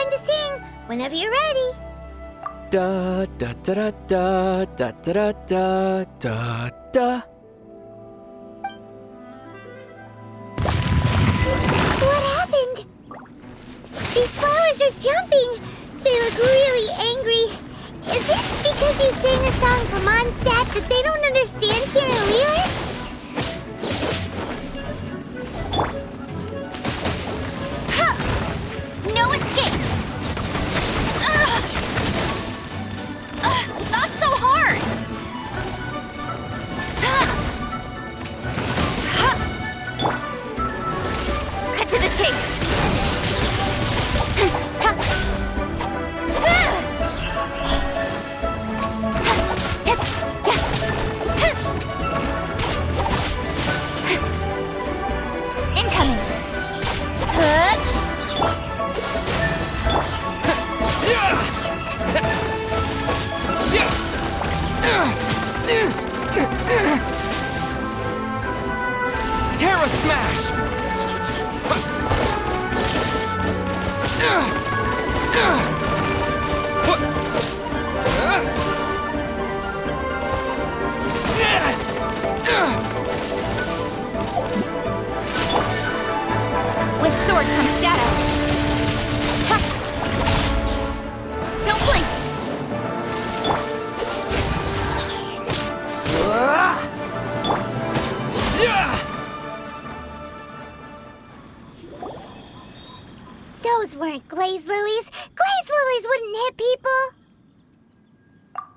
time to sing. Whenever you're ready. Da da da da da da da da da. What happened? These flowers are jumping. They look really angry. Is it because you sang a song for Mondstadt that they don't understand here in Liyue? No escape! Not so hard! Cut to the chase! Incoming! Terra Smash! With sword comes shadow. Ha! Don't blink! Those weren't glaze lilies. Glaze lilies wouldn't hit people.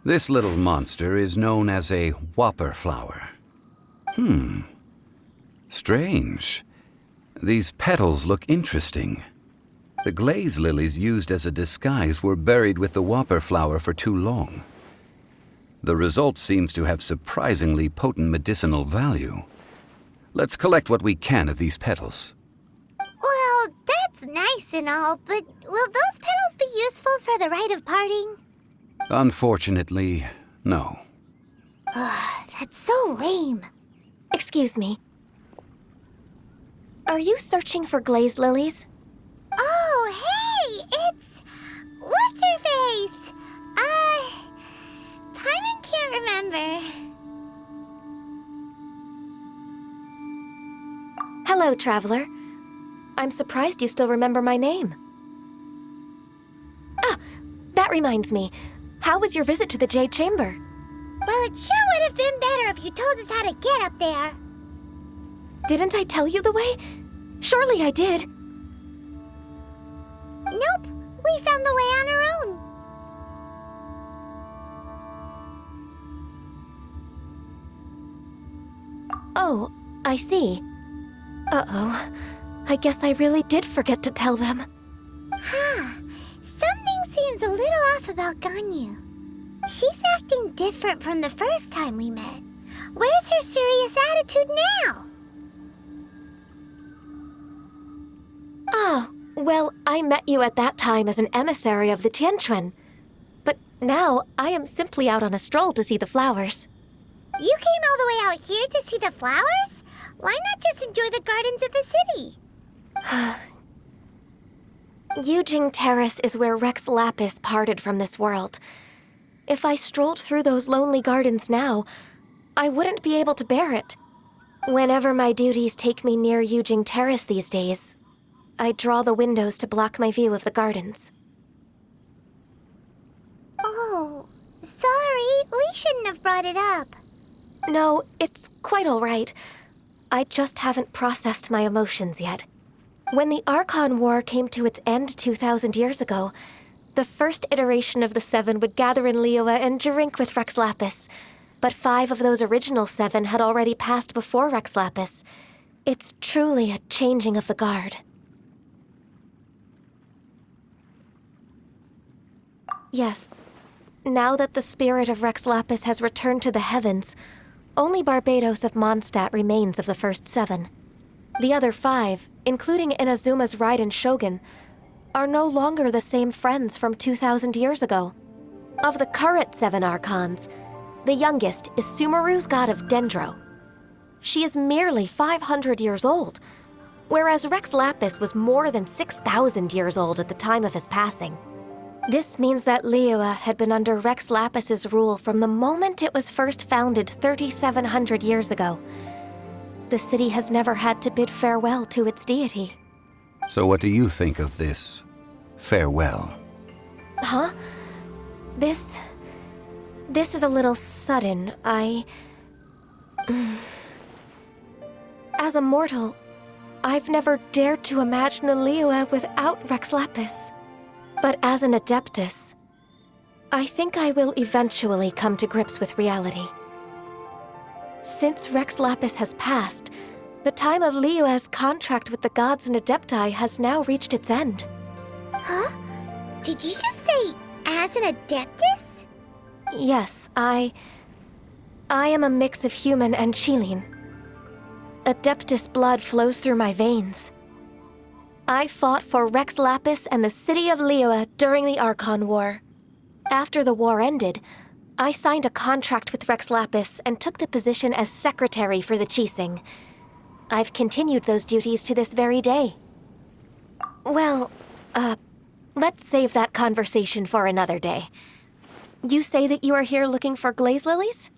This little monster is known as a whopper flower. Strange. These petals look interesting. The glaze lilies used as a disguise were buried with the whopper flower for too long. The result seems to have surprisingly potent medicinal value. Let's collect what we can of these petals. Well, that's nice and all, but will those petals be useful for the rite of parting? Unfortunately, no. That's so lame. Excuse me. Are you searching for glaze lilies? Oh, hey! It's... What's-her-face? Paimon can't remember. Hello, traveler. I'm surprised you still remember my name. Ah, that reminds me. How was your visit to the Jade Chamber? Well, it sure would have been better if you told us how to get up there. Didn't I tell you the way? Surely I did. Nope, we found the way on our own. Oh, I see. Uh-oh. I guess I really did forget to tell them. Something seems a little off about Ganyu. She's acting different from the first time we met. Where's her serious attitude now? Oh, well, I met you at that time as an emissary of the Tianquan. But now, I am simply out on a stroll to see the flowers. You came all the way out here to see the flowers? Why not just enjoy the gardens of the city? Yujing Terrace is where Rex Lapis parted from this world. If I strolled through those lonely gardens now, I wouldn't be able to bear it. Whenever my duties take me near Yujing Terrace these days, I draw the windows to block my view of the gardens. Oh, sorry. We shouldn't have brought it up. No, it's quite all right. I just haven't processed my emotions yet. When the Archon War came to its end 2,000 years ago, the first iteration of the Seven would gather in Liyue and drink with Rex Lapis. But 5 of those original 7 had already passed before Rex Lapis. It's truly a changing of the guard. Yes. Now that the spirit of Rex Lapis has returned to the heavens, only Barbados of Mondstadt remains of the first 7. The other 5, including Inazuma's Raiden Shogun, are no longer the same friends from 2,000 years ago. Of the current 7 Archons, the youngest is Sumeru's god of Dendro. She is merely 500 years old, whereas Rex Lapis was more than 6,000 years old at the time of his passing. This means that Liyue had been under Rex Lapis's rule from the moment it was first founded 3,700 years ago. The city has never had to bid farewell to its deity. So what do you think of this farewell? Huh? This is a little sudden. As a mortal, I've never dared to imagine a Liyue without Rex Lapis. But as an Adeptus, I think I will eventually come to grips with reality. Since Rex Lapis has passed, the time of Liyue's contract with the gods and Adepti has now reached its end. Huh? Did you just say, as an Adeptus? Yes, I am a mix of human and Chilean. Adeptus blood flows through my veins. I fought for Rex Lapis and the city of Liyue during the Archon War. After the war ended, I signed a contract with Rex Lapis and took the position as secretary for the Qixing. I've continued those duties to this very day. Well, let's save that conversation for another day. You say that you are here looking for glaze lilies?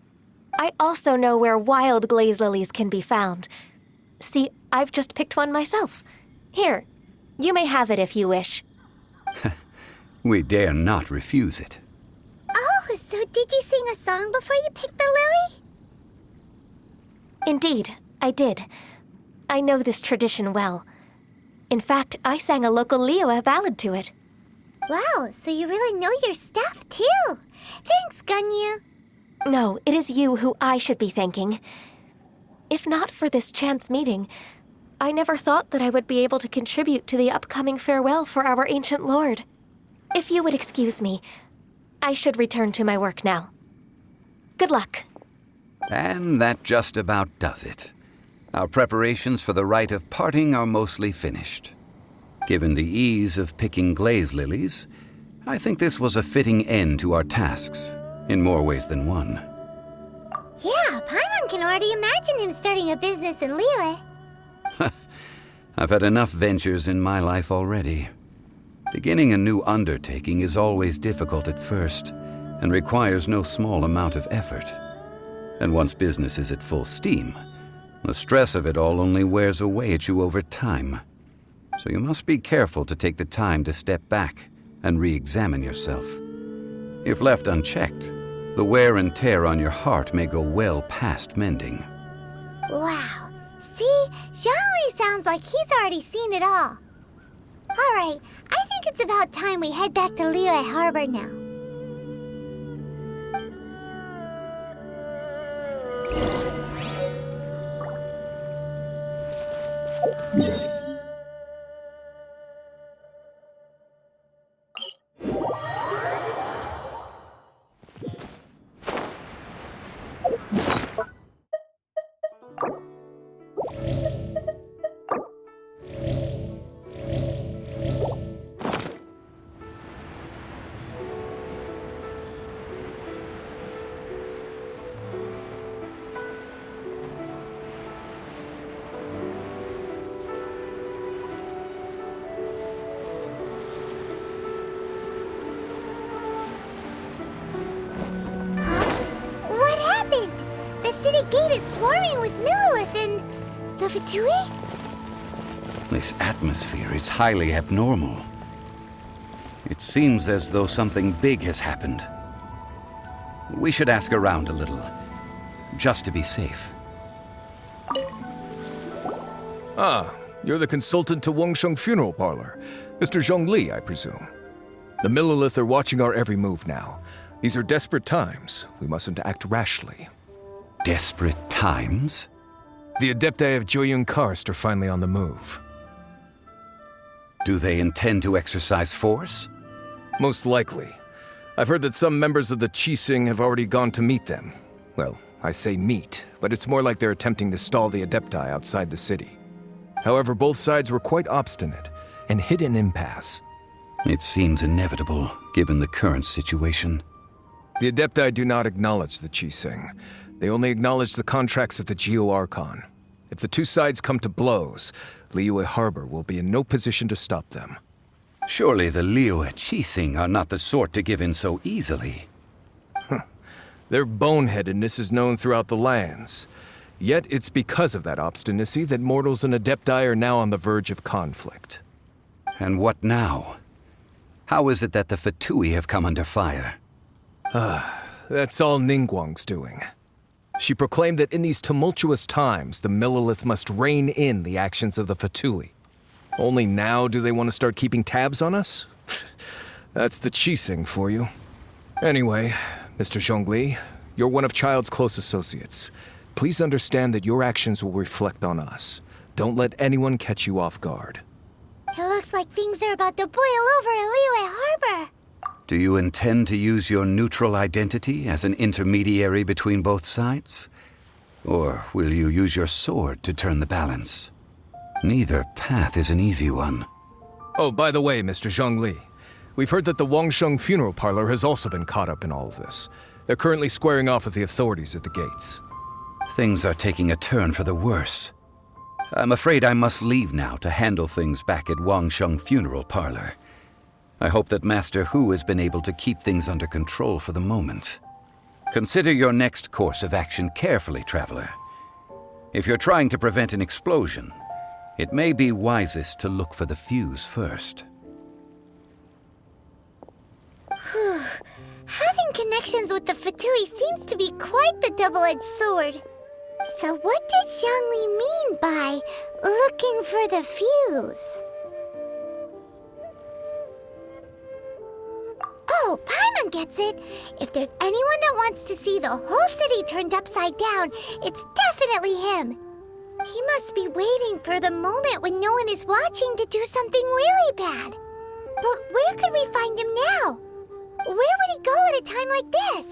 I also know where wild glaze lilies can be found. See, I've just picked one myself. Here, you may have it if you wish. We dare not refuse it. Oh, so did you sing a song before you picked the lily? Indeed, I did. I know this tradition well. In fact, I sang a local Liyue ballad to it. Wow, so you really know your stuff, too. Thanks, Gunyu. No, it is you who I should be thanking. If not for this chance meeting, I never thought that I would be able to contribute to the upcoming farewell for our ancient lord. If you would excuse me, I should return to my work now. Good luck. And that just about does it. Our preparations for the rite of parting are mostly finished. Given the ease of picking glaze lilies, I think this was a fitting end to our tasks, in more ways than one. Yeah, Paimon can already imagine him starting a business in Liyue. I've had enough ventures in my life already. Beginning a new undertaking is always difficult at first, and requires no small amount of effort. And once business is at full steam, the stress of it all only wears away at you over time. So you must be careful to take the time to step back and re-examine yourself. If left unchecked, the wear and tear on your heart may go well past mending. Wow. See, Zhongli sounds like he's already seen it all. All right, I think it's about time we head back to Liyue Harbor now. What happened? The city gate is swarming with Millilith and the Fatui? This atmosphere is highly abnormal. It seems as though something big has happened. We should ask around a little, just to be safe. Ah, you're the consultant to Wengsheng Funeral Parlor. Mr. Zhongli, I presume. The Millilith are watching our every move now. These are desperate times. We mustn't act rashly. Desperate times? The Adepti of Joyun Karst are finally on the move. Do they intend to exercise force? Most likely. I've heard that some members of the Qixing have already gone to meet them. Well, I say meet, but it's more like they're attempting to stall the Adepti outside the city. However, both sides were quite obstinate and hit an impasse. It seems inevitable, given the current situation. The Adepti do not acknowledge the Qixing. They only acknowledge the contracts of the Geo-Archon. If the two sides come to blows, Liyue Harbor will be in no position to stop them. Surely the Liyue Qixing are not the sort to give in so easily. Their boneheadedness is known throughout the lands. Yet it's because of that obstinacy that mortals and Adepti are now on the verge of conflict. And what now? How is it that the Fatui have come under fire? That's all Ningguang's doing. She proclaimed that in these tumultuous times, the Millelith must rein in the actions of the Fatui. Only now do they want to start keeping tabs on us? That's the Qixing for you. Anyway, Mr. Zhongli, you're one of Child's close associates. Please understand that your actions will reflect on us. Don't let anyone catch you off guard. It looks like things are about to boil over in Liyue Harbor. Do you intend to use your neutral identity as an intermediary between both sides? Or will you use your sword to turn the balance? Neither path is an easy one. Oh, by the way, Mr. Zhongli, we've heard that the Wangsheng funeral parlor has also been caught up in all of this. They're currently squaring off with the authorities at the gates. Things are taking a turn for the worse. I'm afraid I must leave now to handle things back at Wangsheng funeral parlor. I hope that Master Hu has been able to keep things under control for the moment. Consider your next course of action carefully, traveler. If you're trying to prevent an explosion, it may be wisest to look for the fuse first. Having connections with the Fatui seems to be quite the double-edged sword. So what does Zhongli mean by looking for the fuse? Oh, Paimon gets it. If there's anyone that wants to see the whole city turned upside down, it's definitely him. He must be waiting for the moment when no one is watching to do something really bad. But where could we find him now? Where would he go at a time like this?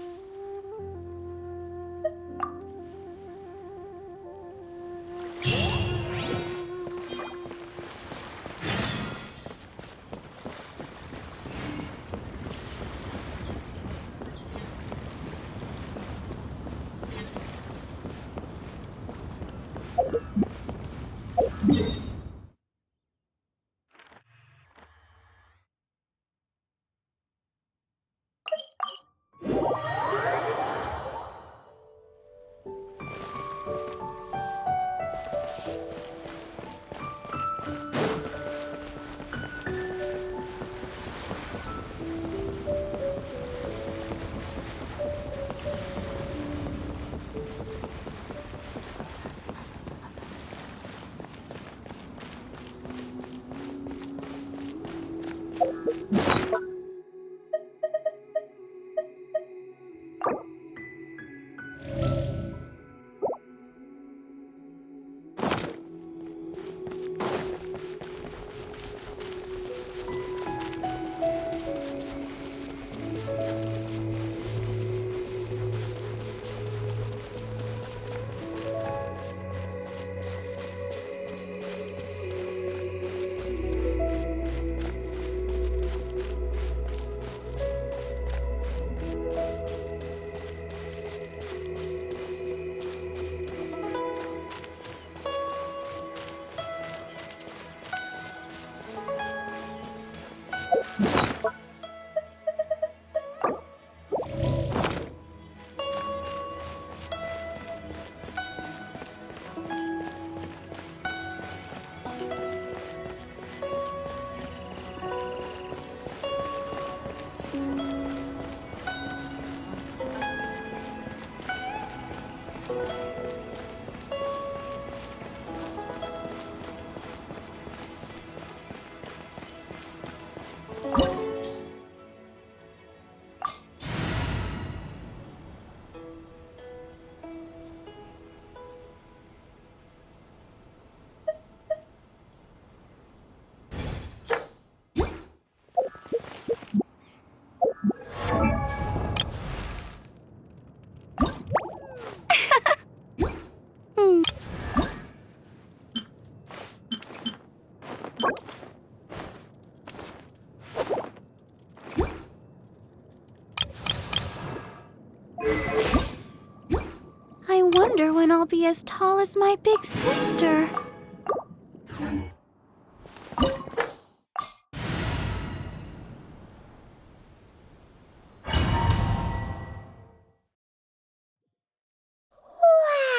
wonder when I'll be as tall as my big sister.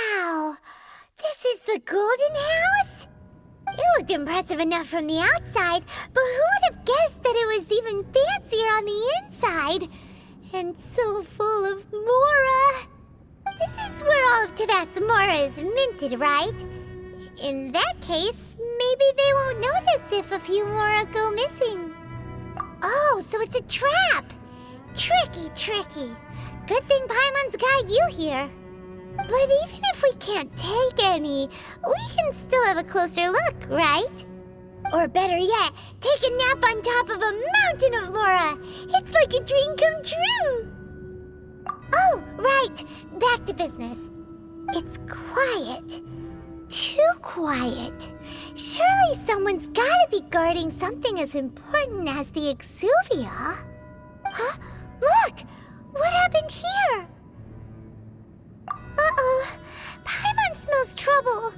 Wow! This is the Golden House? It looked impressive enough from the outside, but who would have guessed that it was even fancier on the inside? And so full of Mora. This is where all of Teyvat's Mora is minted, right? In that case, maybe they won't notice if a few Mora go missing. Oh, so it's a trap! Tricky, tricky. Good thing Paimon's got you here. But even if we can't take any, we can still have a closer look, right? Or better yet, take a nap on top of a mountain of Mora. It's like a dream come true. Oh, right. Back to business. It's quiet. Too quiet. Surely someone's gotta be guarding something as important as the Exuvia. Huh? Look! What happened here? Uh-oh. Paimon smells trouble.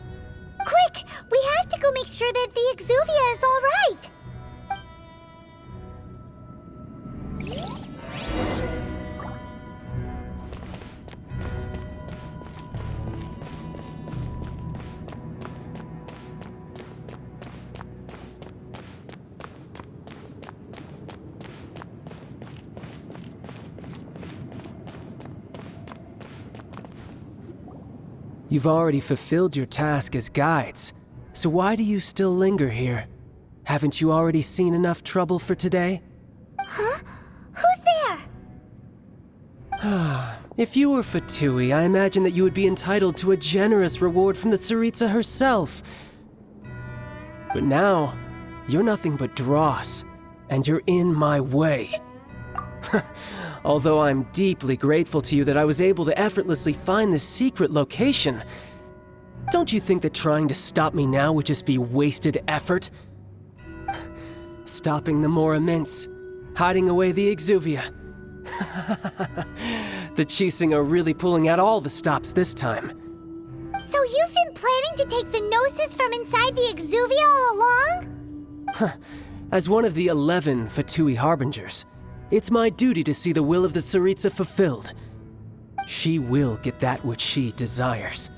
Quick! We have to go make sure that the Exuvia is all right. You've already fulfilled your task as guides, so why do you still linger here? Haven't you already seen enough trouble for today? Huh? Who's there? If you were Fatui, I imagine that you would be entitled to a generous reward from the Tsaritsa herself. But now, you're nothing but dross, and you're in my way. Although I'm deeply grateful to you that I was able to effortlessly find this secret location, don't you think that trying to stop me now would just be wasted effort? Stopping the Mora Mints, hiding away the Exuvia. The Chising are really pulling out all the stops this time. So you've been planning to take the Gnosis from inside the Exuvia all along? As one of the 11 Fatui Harbingers, it's my duty to see the will of the Tsaritsa fulfilled. She will get that which she desires.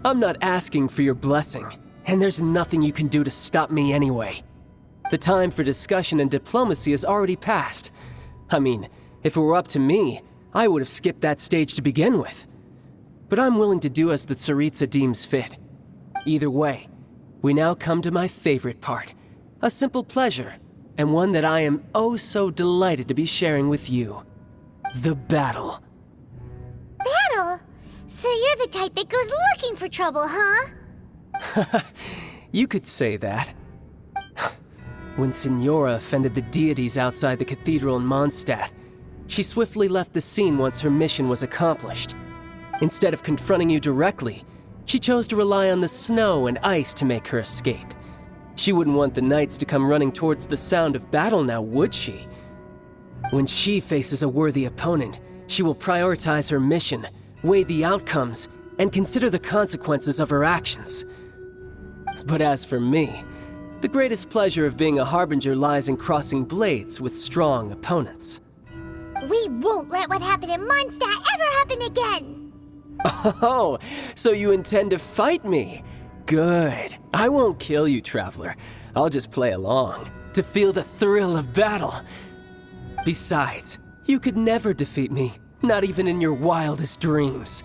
I'm not asking for your blessing, and there's nothing you can do to stop me anyway. The time for discussion and diplomacy has already passed. I mean, if it were up to me, I would have skipped that stage to begin with. But I'm willing to do as the Tsaritsa deems fit. Either way, we now come to my favorite part, a simple pleasure, and one that I am oh so delighted to be sharing with you. The battle. Battle? So you're the type that goes looking for trouble, huh? You could say that. When Signora offended the deities outside the cathedral in Mondstadt, she swiftly left the scene once her mission was accomplished. Instead of confronting you directly, she chose to rely on the snow and ice to make her escape. She wouldn't want the knights to come running towards the sound of battle now, would she? When she faces a worthy opponent, she will prioritize her mission, weigh the outcomes, and consider the consequences of her actions. But as for me, the greatest pleasure of being a Harbinger lies in crossing blades with strong opponents. We won't let what happened in Mondstadt ever happen again! Oh, so you intend to fight me? Good. I won't kill you, Traveler. I'll just play along, to feel the thrill of battle. Besides, you could never defeat me, not even in your wildest dreams.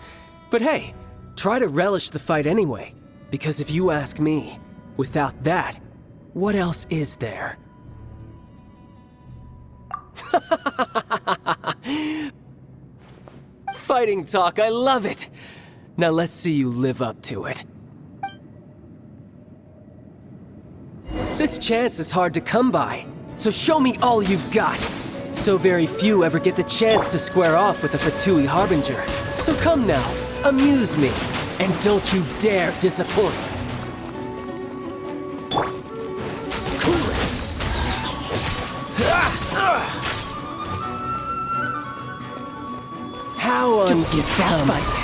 But hey, try to relish the fight anyway, because if you ask me, without that, what else is there? Fighting talk, I love it! Now let's see you live up to it. This chance is hard to come by, so show me all you've got. So very few ever get the chance to square off with a Fatui Harbinger. So come now, amuse me, and don't you dare disappoint. Don't get frostbite.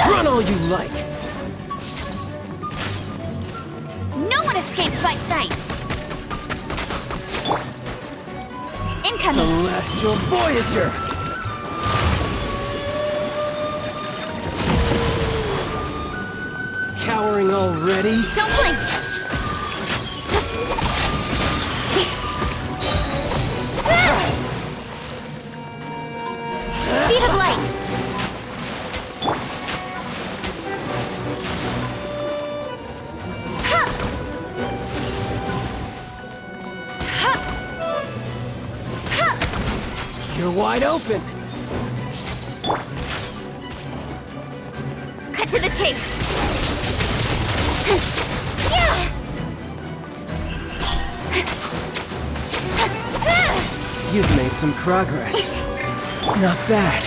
Run all you like. No one escapes my sights. Incoming. Celestial Voyager. Cowering already? Don't blink. Speed of light. You're wide open. Cut to the chase. You've made some progress. Not bad.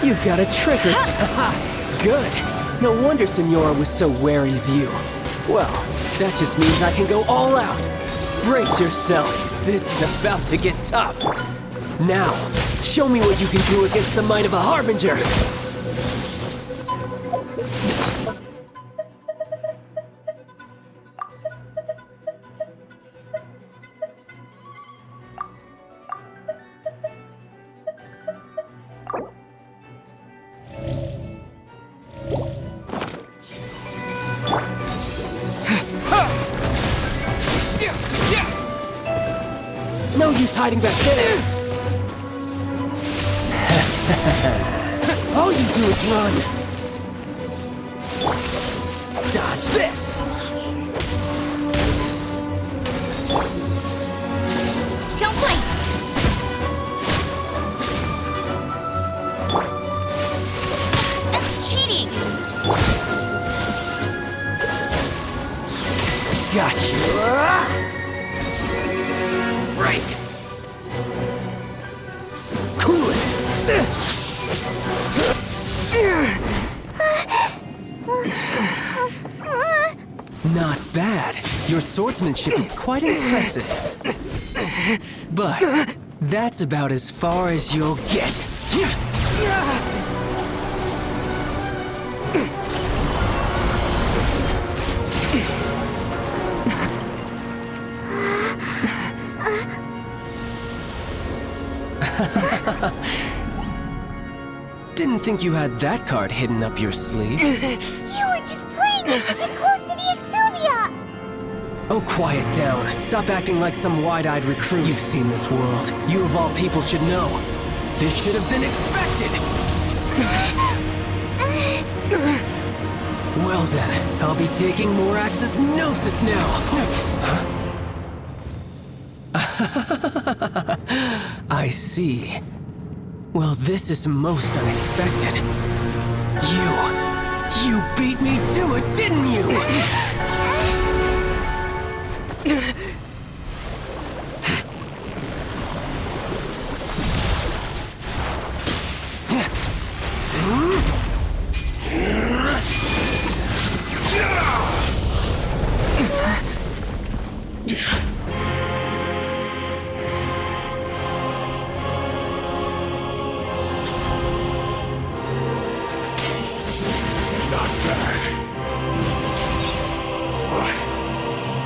You've got a trick or two. Good. No wonder Senora was so wary of you. Well, that just means I can go all out. Brace yourself. This is about to get tough. Now, show me what you can do against the might of a Harbinger. No use hiding back there. All you do is run. Dodge this. Don't blink. That's cheating. Gotcha. Break. Cool it. This. Not bad. Your swordsmanship is quite impressive. But that's about as far as you'll get. Didn't think you had that card hidden up your sleeve. You were just playing us to get close to the Exuvia. Oh, quiet down. Stop acting like some wide-eyed recruit. You've seen this world. You of all people should know. This should have been expected. Well then, I'll be taking Morax's Gnosis now. I see. Well, this is most unexpected. You beat me to it, didn't you?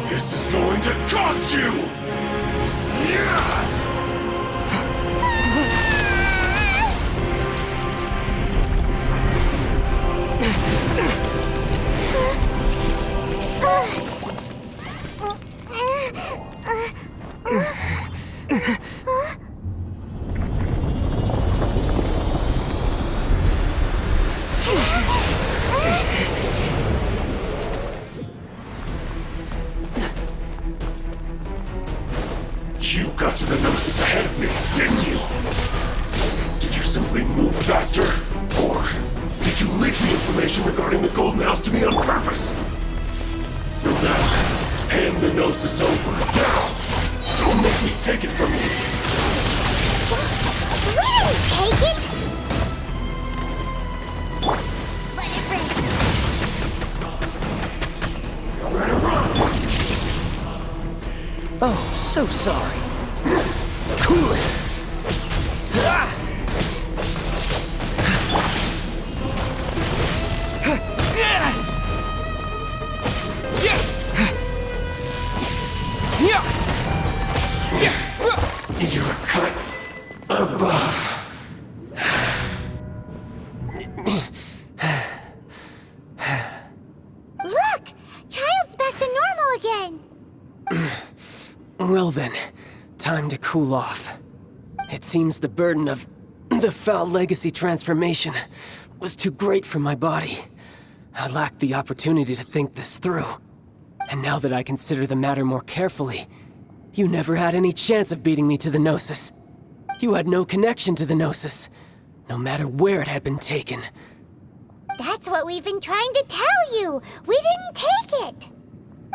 This is going to cost you! You got to the Gnosis ahead of me, didn't you? Did you simply move faster? Or did you leak the information regarding the Golden House to me on purpose? No matter. Hand the Gnosis over, now! Don't make me take it from you! We didn't take it! Let it rip. Oh, so sorry. Cool it! You're cut above. Look! Child's back to normal again! Well then, time to cool off. It seems the burden of the foul legacy transformation was too great for my body. I lacked the opportunity to think this through. And now that I consider the matter more carefully, you never had any chance of beating me to the Gnosis. You had no connection to the Gnosis, no matter where it had been taken. That's what we've been trying to tell you! We didn't take it!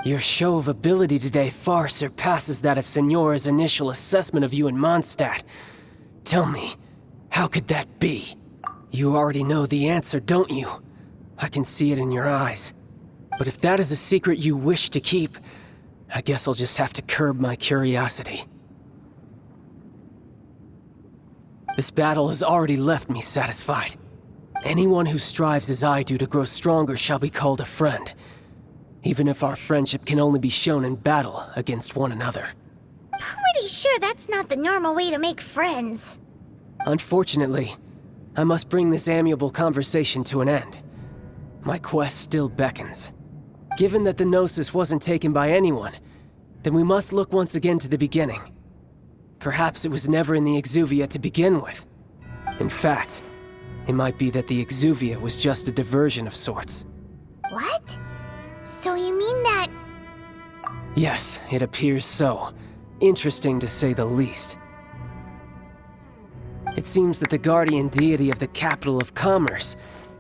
Your show of ability today far surpasses that of Signora's initial assessment of you in Mondstadt. Tell me, how could that be? You already know the answer, don't you? I can see it in your eyes. But if that is a secret you wish to keep, I guess I'll just have to curb my curiosity. This battle has already left me satisfied. Anyone who strives as I do to grow stronger shall be called a friend, even if our friendship can only be shown in battle against one another. Pretty sure that's not the normal way to make friends. Unfortunately, I must bring this amiable conversation to an end. My quest still beckons. Given that the Gnosis wasn't taken by anyone, then we must look once again to the beginning. Perhaps it was never in the Exuvia to begin with. In fact, it might be that the Exuvia was just a diversion of sorts. What? So you mean that... Yes, it appears so. Interesting to say the least. It seems that the guardian deity of the capital of commerce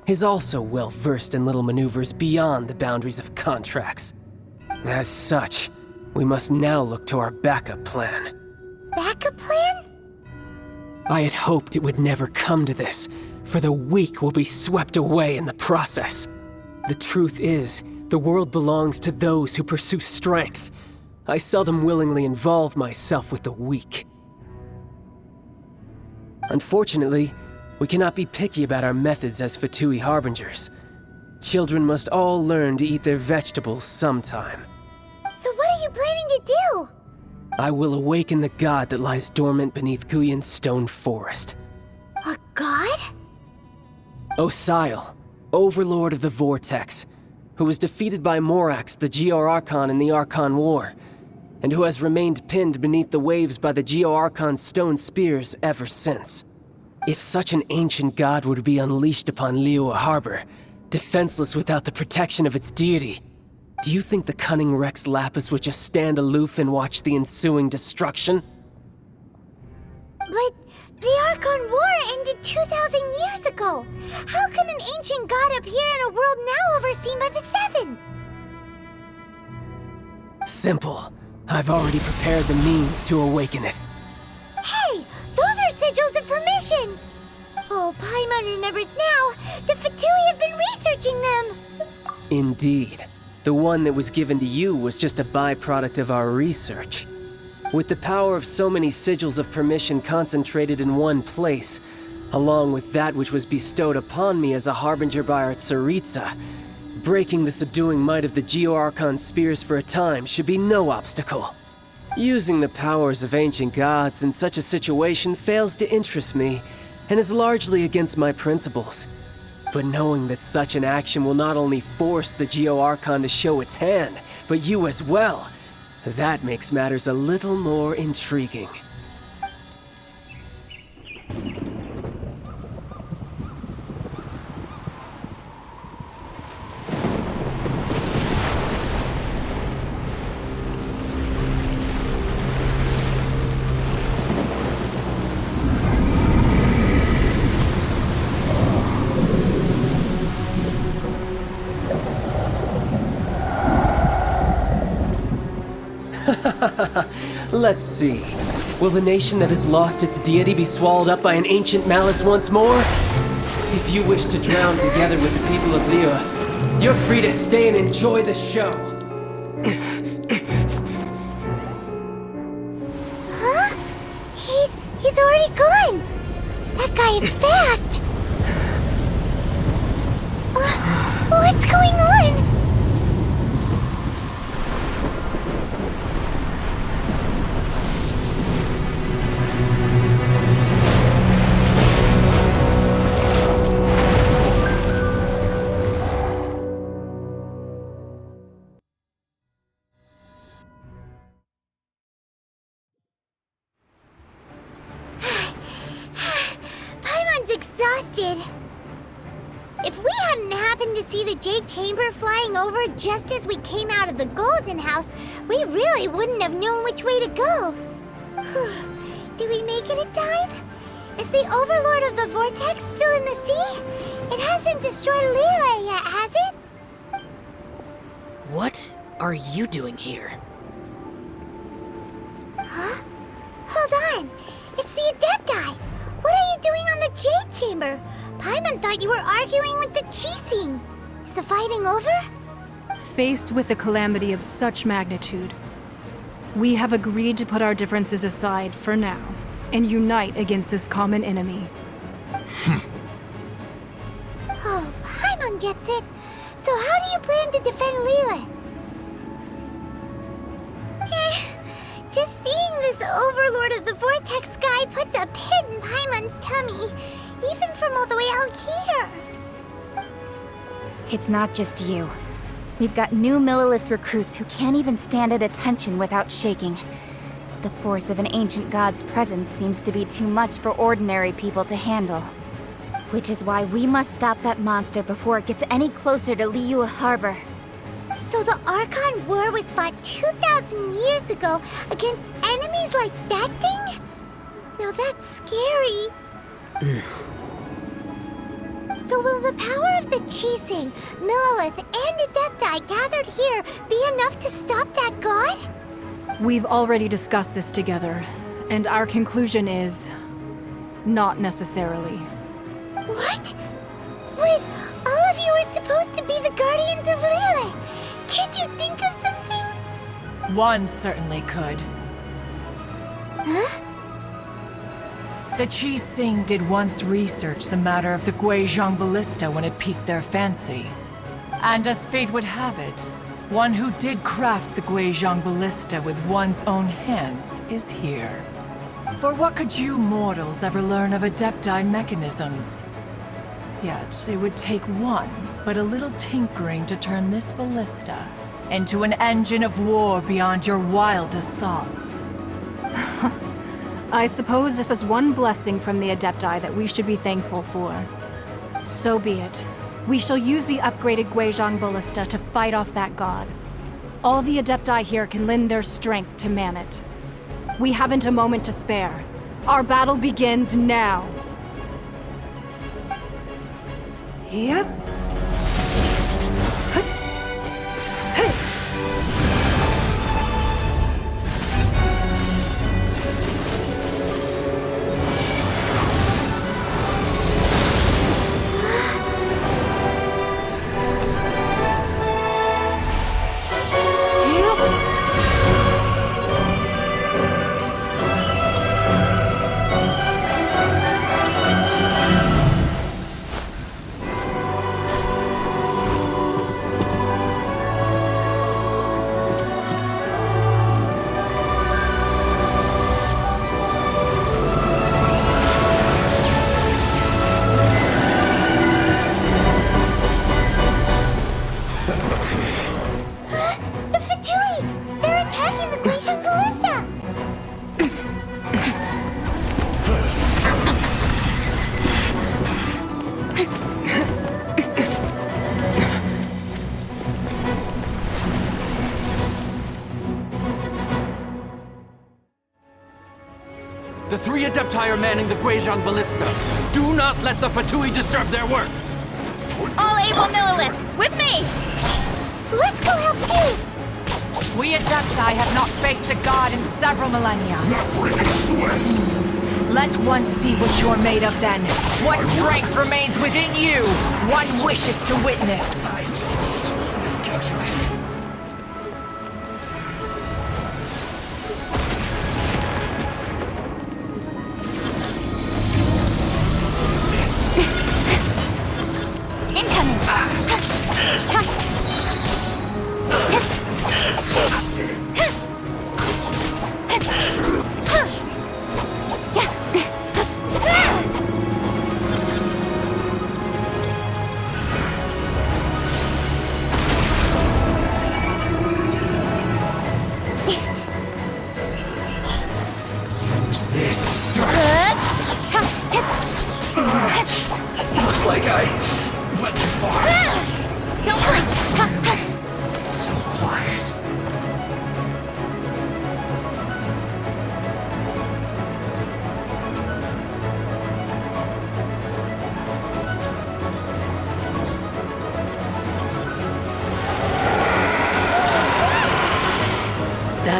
is also well versed in little maneuvers beyond the boundaries of contracts. As such, we must now look to our backup plan. backup plan? I had hoped it would never come to this, for the weak will be swept away in the process. The truth is, the world belongs to those who pursue strength. I seldom willingly involve myself with the weak. Unfortunately, we cannot be picky about our methods as Fatui Harbingers. Children must all learn to eat their vegetables sometime. So what are you planning to do? I will awaken the god that lies dormant beneath Guyon's stone forest. A god? Osial, overlord of the Vortex, who was defeated by Morax, the Geo-Archon in the Archon War, and who has remained pinned beneath the waves by the Geo-Archon's stone spears ever since. If such an ancient god were to be unleashed upon Liyue Harbor, defenseless without the protection of its deity, do you think the cunning Rex Lapis would just stand aloof and watch the ensuing destruction? But the Archon War ended 2,000 years ago. How can an ancient god appear in a world now overseen by the Seven? Simple. I've already prepared the means to awaken it. Hey, those are sigils of permission. Oh, Paimon remembers now. The Fatui have been researching them. Indeed. The one that was given to you was just a byproduct of our research. With the power of so many sigils of permission concentrated in one place, along with that which was bestowed upon me as a harbinger by our Tsaritsa, breaking the subduing might of the Geo-Archon spears for a time should be no obstacle. Using the powers of ancient gods in such a situation fails to interest me, and is largely against my principles. But knowing that such an action will not only force the Geo-Archon to show its hand, but you as well, that makes matters a little more intriguing. Let's see. Will the nation that has lost its deity be swallowed up by an ancient malice once more? If you wish to drown together with the people of Liyue, you're free to stay and enjoy the show. He's already gone! That guy is fast! What's going on? Paimon's exhausted. If we hadn't happened to see the Jade Chamber flying over just as we came out of the Golden House, we really wouldn't have known which way to go. Did we make it in time? Is the Overlord of the Vortex still in the sea? It hasn't destroyed Liyue yet, has it? What are you doing here? Huh? Hold on. It's the Adepti. What are you doing on the Jade Chamber? Paimon thought you were arguing with the Chising. Is the fighting over? Faced with a calamity of such magnitude, we have agreed to put our differences aside for now and unite against this common enemy. Oh, Paimon gets it. So how do you plan to defend Liyue? Just seeing this Overlord of the Vortex guy puts a pit in Paimon's tummy, even from all the way out here. It's not just you. We've got new Millilith recruits who can't even stand at attention without shaking. The force of an ancient god's presence seems to be too much for ordinary people to handle. Which is why we must stop that monster before it gets any closer to Liyue Harbor. So the Archon War was fought 2,000 years ago against enemies like that thing? Now that's scary. So will the power of the Chising, Millilith, and Adepti gathered here be enough to stop that god? We've already discussed this together, and our conclusion is not necessarily. What? But all of you are supposed to be the guardians of Liyue. Can't you think of something? One certainly could. Huh? The Chising did once research the matter of the Guizhong Ballista when it piqued their fancy. And as fate would have it, one who did craft the Guizhong Ballista with one's own hands is here. For what could you mortals ever learn of Adepti mechanisms? Yet, it would take one, but a little tinkering to turn this ballista into an engine of war beyond your wildest thoughts. I suppose this is one blessing from the Adepti that we should be thankful for. So be it. We shall use the upgraded Guizhong Ballista to fight off that god. All the Adepti here can lend their strength to man it. We haven't a moment to spare. Our battle begins now. Yep. The three Adepti are manning the Guizhong Ballista. Do not let the Fatui disturb their work! All able Millilith, with me! Let's go help too! We Adepti have not faced a god in several millennia. Not breaking sweat! Let one see what you're made of then. What strength remains within you, one wishes to witness. Miscalculated.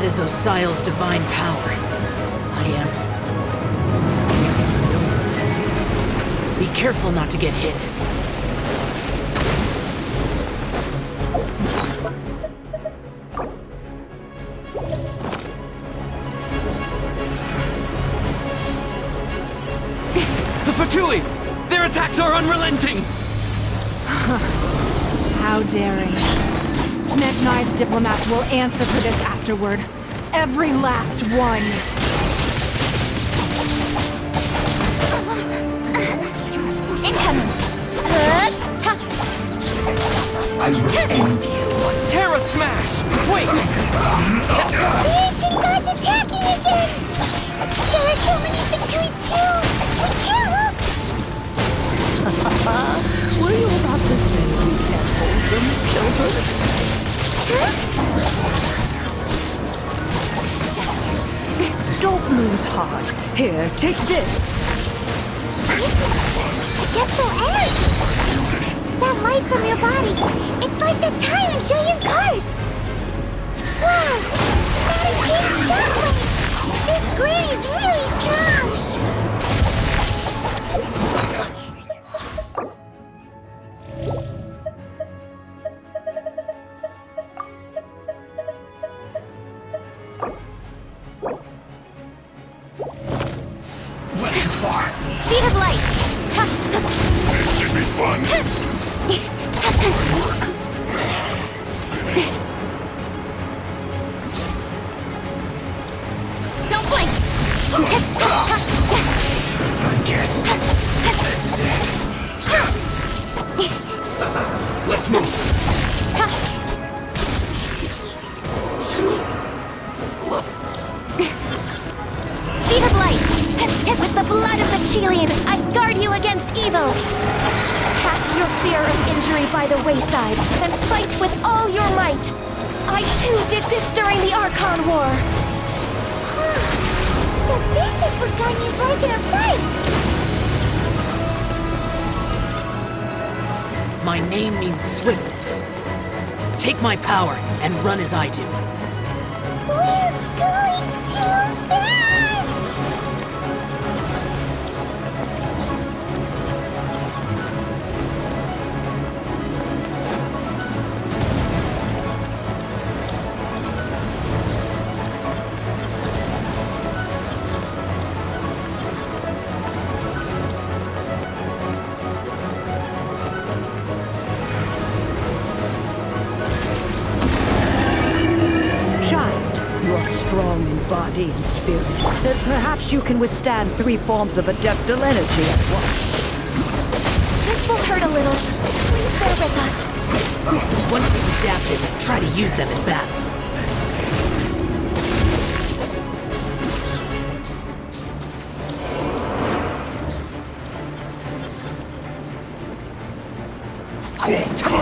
That is Osial's divine power. I am very familiar with it. Be careful not to get hit. The Fatui! Their attacks are unrelenting! How daring. Snezhnai's diplomats will answer for this afterward. Every last one. Incoming. I will end you. Terra Smash! Wait! The ancient gods attacking again! There are so many between two! We can't look! Were you about to say we can't hold them, children? Don't lose heart. Here, take this. Get so energy! That light from your body, it's like the time in Julian Cars! Wow! That is big shockwave! This grid is really strong! Went too far. Speed of light! This should be fun. Don't blink! I guess this is it. Let's move. Speed of light! With the blood of the Chelian, I guard you against evil! Cast your fear of injury by the wayside and fight with all your might. I too did this during the Archon War. So this is what Ganya's like in a fight! My name means swiftness. Take my power and run as I do. We're going too fast! Strong in body and spirit, that perhaps you can withstand 3 forms of adeptal energy at once. This will hurt a little. Please bear with us. Once you've adapted, try to use them in battle.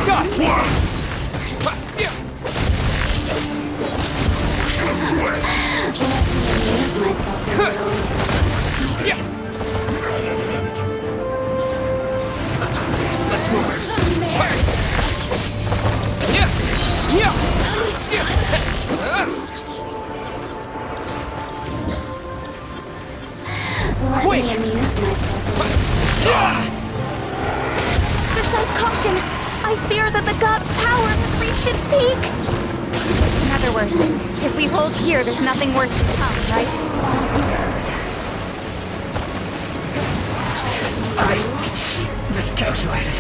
Dust! Lose myself a little. Let's move. Let me amuse myself a little. Exercise caution. I fear that the god's power has reached its peak. In other words, if we hold here, there's nothing worse to come, right? I miscalculated.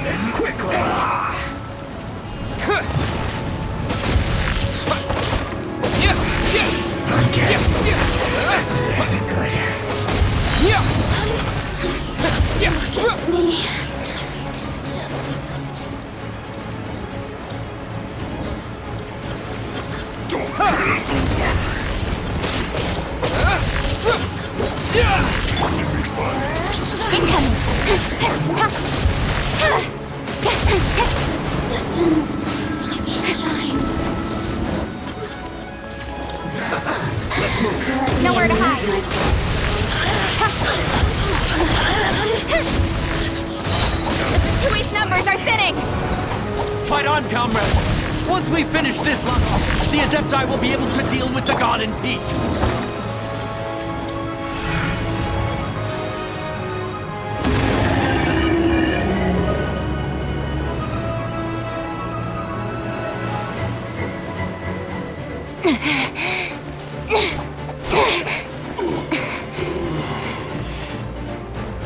This quickly. I guess this isn't good. Look at me. on, comrades! Once we finish this line, the Adepti will be able to deal with the god in peace!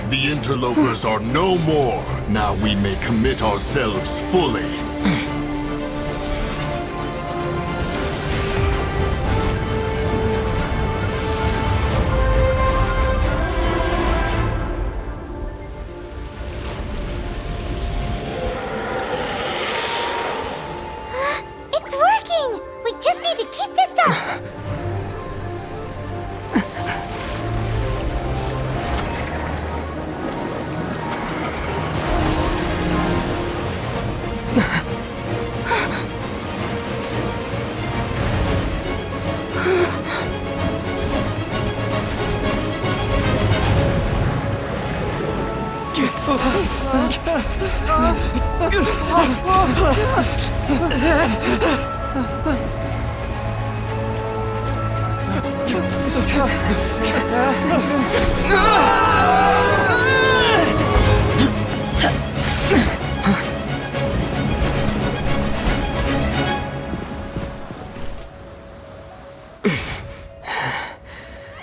The interlopers are no more. Now we may commit ourselves fully. It's working! We just need to keep this up!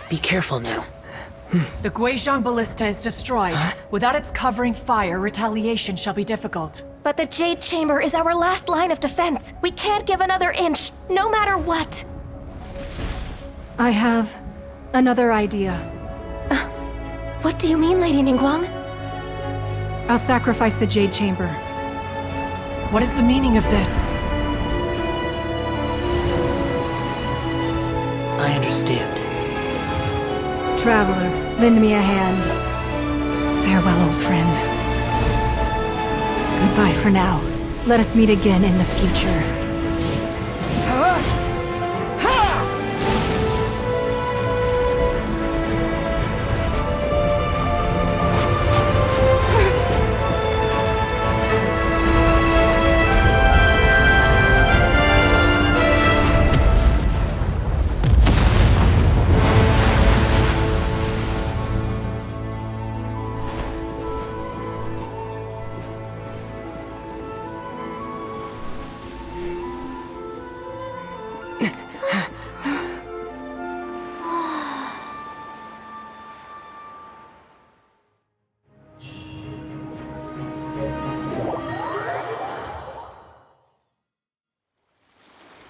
Be careful now. The Guizhong Ballista is destroyed. Without its covering fire, retaliation shall be difficult. But the Jade Chamber is our last line of defense. We can't give another inch, no matter what. I have another idea. What do you mean, Lady Ningguang? I'll sacrifice the Jade Chamber. What is the meaning of this? I understand. Traveler, lend me a hand. Farewell, old friend. Goodbye for now. Let us meet again in the future.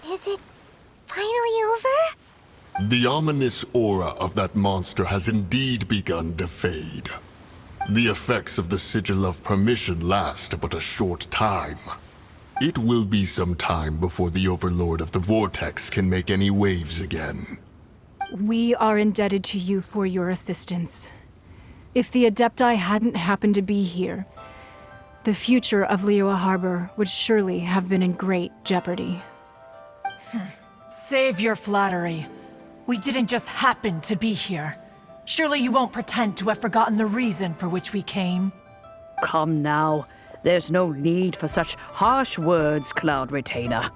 Is it finally over? The ominous aura of that monster has indeed begun to fade. The effects of the Sigil of Permission last but a short time. It will be some time before the Overlord of the Vortex can make any waves again. We are indebted to you for your assistance. If the Adepti hadn't happened to be here, the future of Liyue Harbor would surely have been in great jeopardy. Save your flattery. We didn't just happen to be here. Surely you won't pretend to have forgotten the reason for which we came. Come now. There's no need for such harsh words, Cloud Retainer.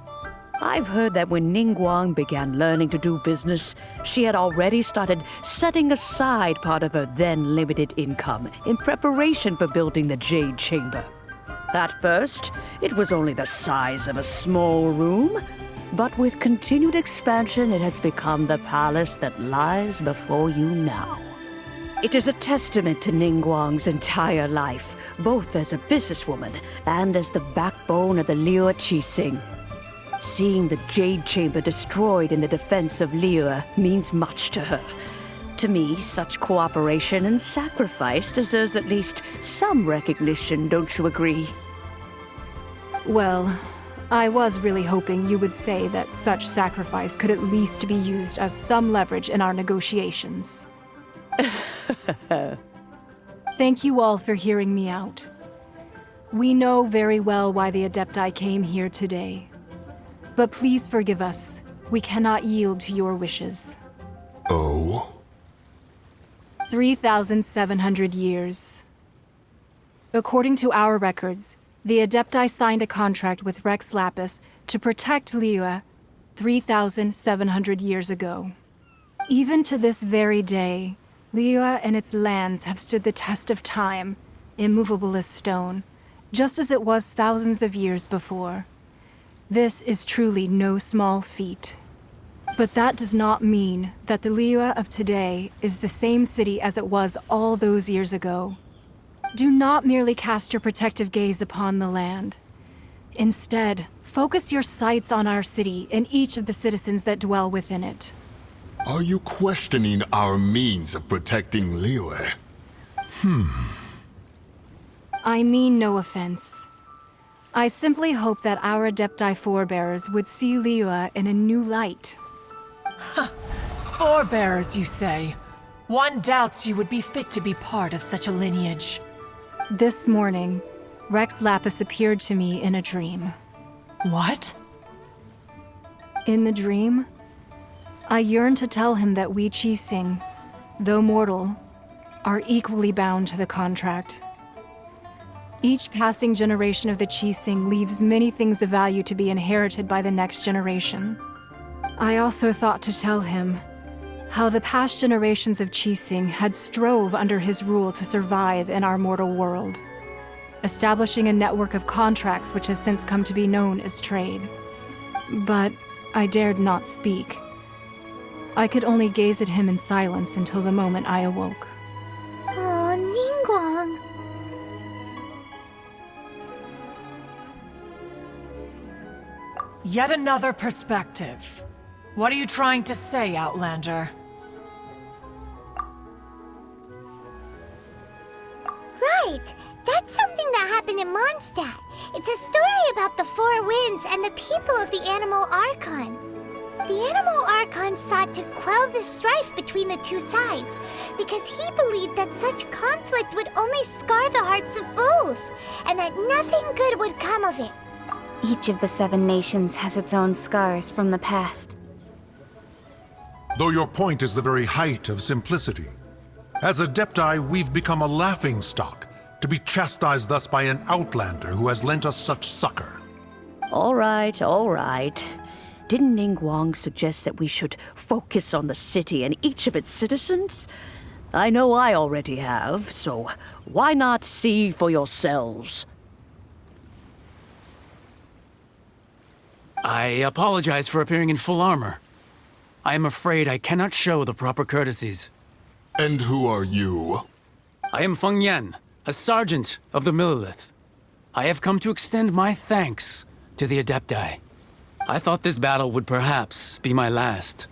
I've heard that when Ningguang began learning to do business, she had already started setting aside part of her then limited income in preparation for building the Jade Chamber. At first, it was only the size of a small room, but with continued expansion, it has become the palace that lies before you now. It is a testament to Ningguang's entire life, both as a businesswoman and as the backbone of the Liyue Qixing. Seeing the Jade Chamber destroyed in the defense of Liyue means much to her. To me, such cooperation and sacrifice deserves at least some recognition, don't you agree? Well, I was really hoping you would say that such sacrifice could at least be used as some leverage in our negotiations. Thank you all for hearing me out. We know very well why the Adepti came here today. But please forgive us. We cannot yield to your wishes. Oh? 3,700 years. According to our records, the Adepti signed a contract with Rex Lapis to protect Liyue 3,700 years ago. Even to this very day, Liyue and its lands have stood the test of time, immovable as stone, just as it was thousands of years before. This is truly no small feat. But that does not mean that the Liyue of today is the same city as it was all those years ago. Do not merely cast your protective gaze upon the land. Instead, focus your sights on our city and each of the citizens that dwell within it. Are you questioning our means of protecting Liyue? I mean no offense. I simply hope that our Adepti forebears would see Liyue in a new light. Forebearers, you say? One doubts you would be fit to be part of such a lineage. This morning, Rex Lapis appeared to me in a dream. What? In the dream, I yearned to tell him that we Qixing, though mortal, are equally bound to the contract. Each passing generation of the Qixing leaves many things of value to be inherited by the next generation. I also thought to tell him how the past generations of Qixing had strove under his rule to survive in our mortal world, establishing a network of contracts which has since come to be known as trade. But I dared not speak. I could only gaze at him in silence until the moment I awoke. Oh, Ningguang. Yet another perspective. What are you trying to say, Outlander? Right! That's something that happened in Mondstadt. It's a story about the Four Winds and the people of the Animal Archon. The Animal Archon sought to quell the strife between the two sides, because he believed that such conflict would only scar the hearts of both, and that nothing good would come of it. Each of the 7 nations has its own scars from the past. Though your point is the very height of simplicity. As Adepti, we've become a laughingstock, to be chastised thus by an outlander who has lent us such succor. All right, all right. Didn't Ningguang suggest that we should focus on the city and each of its citizens? I know I already have, so why not see for yourselves? I apologize for appearing in full armor. I am afraid I cannot show the proper courtesies. And who are you? I am Feng Yan, a sergeant of the Millelith. I have come to extend my thanks to the Adepti. I thought this battle would perhaps be my last.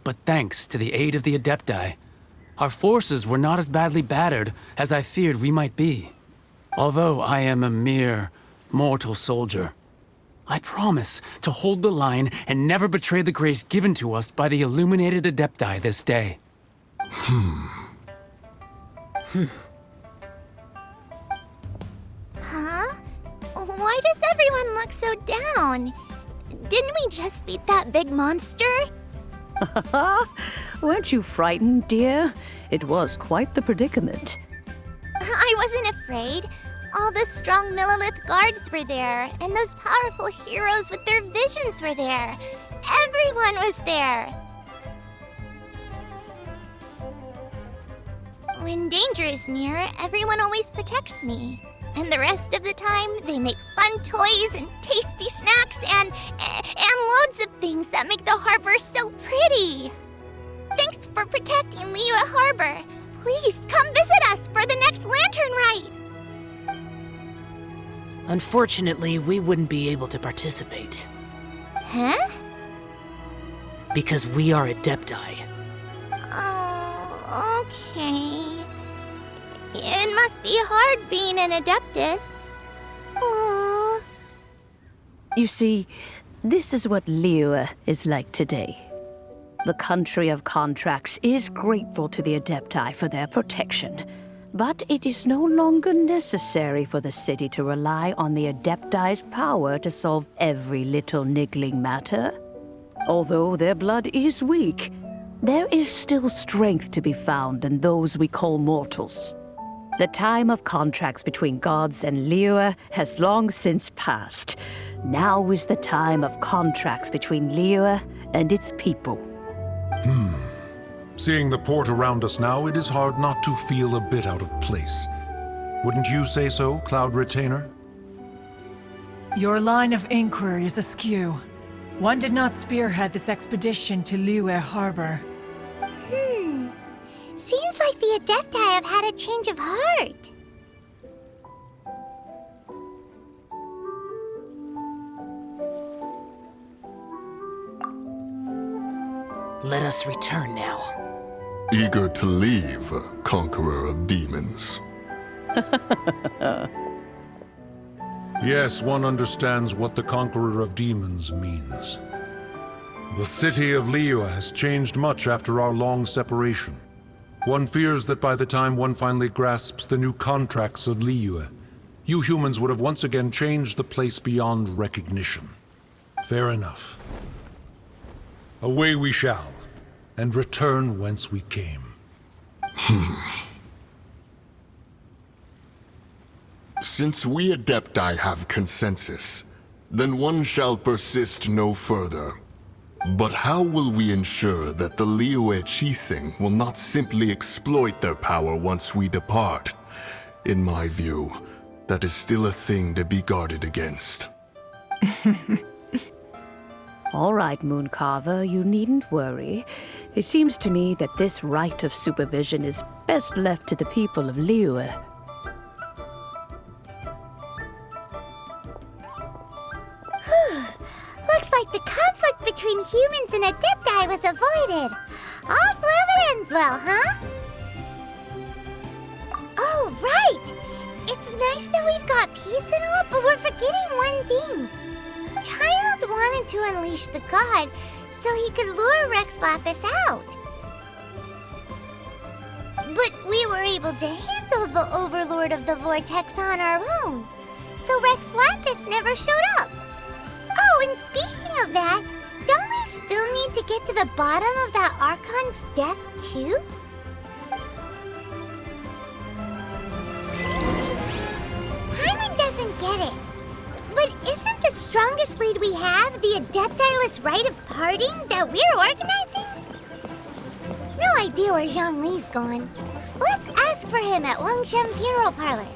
But thanks to the aid of the Adepti, our forces were not as badly battered as I feared we might be. Although I am a mere mortal soldier, I promise to hold the line and never betray the grace given to us by the illuminated Adepti this day. Huh? Why does everyone look so down? Didn't we just beat that big monster? Weren't you frightened, dear? It was quite the predicament. I wasn't afraid. All the strong Millelith guards were there, and those powerful heroes with their visions were there. Everyone was there. When danger is near, everyone always protects me. And the rest of the time, they make fun toys and tasty snacks and loads of things that make the harbor so pretty. Thanks for protecting Liyue Harbor. Please come visit us for the next lantern rite. Unfortunately, we wouldn't be able to participate. Huh? Because we are Adepti. Oh, okay. It must be hard being an Adeptus. Aww. You see, this is what Liyue is like today. The country of contracts is grateful to the Adepti for their protection, but it is no longer necessary for the city to rely on the Adepti's power to solve every little niggling matter. Although their blood is weak, there is still strength to be found in those we call mortals. The time of contracts between gods and Liyue has long since passed. Now is the time of contracts between Liyue and its people. Seeing the port around us now, it is hard not to feel a bit out of place. Wouldn't you say so, Cloud Retainer? Your line of inquiry is askew. One did not spearhead this expedition to Liyue Harbor. Seems like the Adepti have had a change of heart. Let us return now. Eager to leave, Conqueror of Demons. Yes, one understands what the Conqueror of Demons means. The city of Liyue has changed much after our long separation. One fears that by the time one finally grasps the new contracts of Liyue, you humans would have once again changed the place beyond recognition. Fair enough. Away we shall, and return whence we came. Since we Adepti have consensus, then one shall persist no further. But how will we ensure that the Liyue Qixing will not simply exploit their power once we depart? In my view, that is still a thing to be guarded against. All right, Mooncarver, you needn't worry. It seems to me that this right of supervision is best left to the people of Liyue. Looks like the conflict between humans and Adepti was avoided. All's well that ends well, huh? Oh, right! It's nice that we've got peace and all, but we're forgetting one thing. Child wanted to unleash the god so he could lure Rex Lapis out. But we were able to handle the Overlord of the Vortex on our own, so Rex Lapis never showed up. Oh, and speaking of that, don't we still need to get to the bottom of that Archon's death, too? Hyman doesn't get it. But isn't the strongest lead we have the Adepti-less rite of parting that we're organizing? No idea where Zhang Li's gone. Let's ask for him at Wangshen Funeral Parlor.